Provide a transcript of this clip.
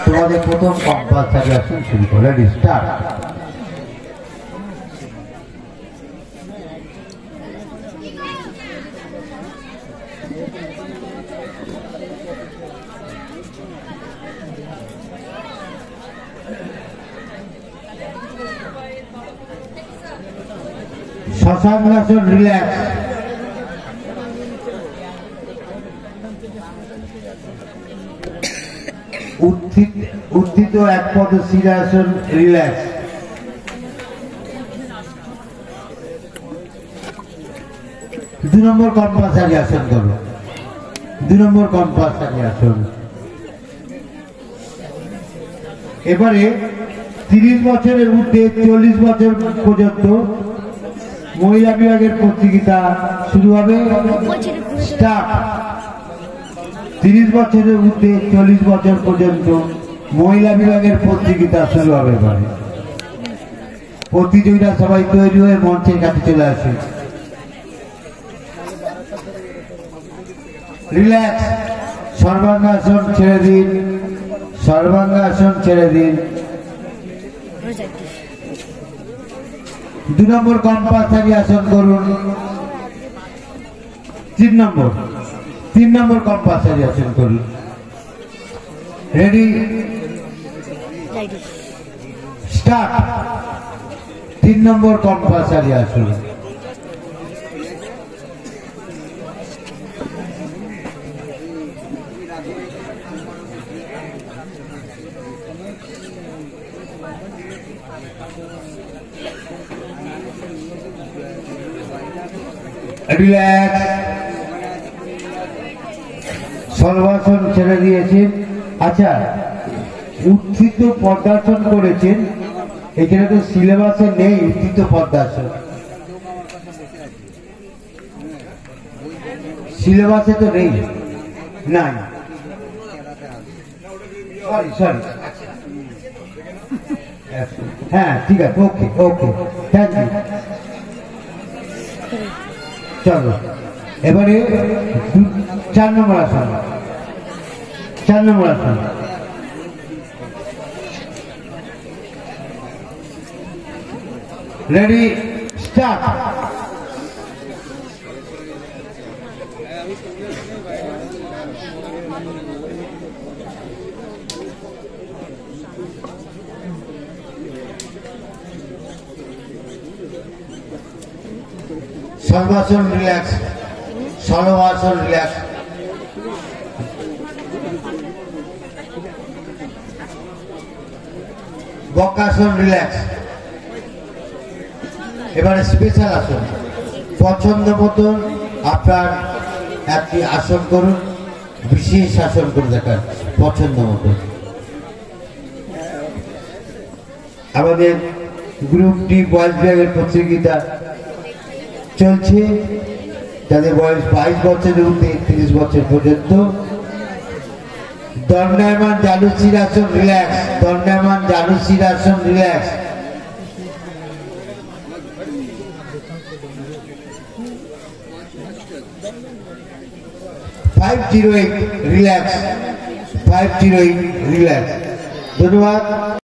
তোমাদের প্রথম কম্পালসারি আসন শুরু করে স্টার্ট। শশাঙ্কাসন রিল্যাক্স, উত্থিত এক পদ শিরাসন রিল্যাক্স, দুই নম্বর কম্পালসারি আসন করো, দুই নম্বর কম্পালসারি আসন। এবারে 30 বছরের ঊর্ধ্বে 40 বছর পর্যন্ত মহিলা বিভাগের প্রতিযোগিতা শুরু হবে। স্টার্ট। 30 বছরের ঊর্ধ্বে 40 বছর পর্যন্ত মহিলা বিভাগের প্রতিযোগিতা শুরু হবে। এবারে প্রতিযোগিতা সবাই তৈরি হয়ে মঞ্চের কাছে চলে আসে। রিল্যাক্স, সর্বাঙ্গাসন ছেড়ে দিন, সর্বাঙ্গাসন ছেড়ে দিন। 2 নম্বর কম্পালসারি আসন করুন। 3 নম্বর কম্পালসারি আসন করুন। Ready, start. 3 নম্বর কম্পালসারি আসন। রিল্যাক্স, সর্বাসন ছেড়ে দিয়েছেন। আচ্ছা, উত্থিত পদ্মাসন করেছেন, এখানে তো সিলেবাসে নেই উত্থিত পদ্মাসন, সিলেবাসে তো নেই, নাই। সরি, হ্যাঁ ঠিক আছে, ওকে ওকে, থ্যাংক ইউ। চলো এবারে 4 নম্বর আসন। 4 নম্বর আসন। Ready, start. সর্বাসন রিল্যাক্স, সর্বাসন রিল্যাক্স। বক্রাসন রিল্যাক্স। এবারে স্পেশাল আসন, পছন্দ মতন আপনার একটি আসন করুন, বিশেষ আসন করে দেখান পছন্দ মতন। আমাদের গ্রুপ ডি বয়েজ বিভাগের প্রতিযোগিতা চলছে, যাদের বয়স 22 বছরের ঊর্ধ্বে 30 বছর পর্যন্ত। দণ্ডায়মান জানুসির আসন রিল্যাক্স, দণ্ডায়মান জানুসির আসন রিল্যাক্স। 508 relax, 508 relax. ধন্যবাদ।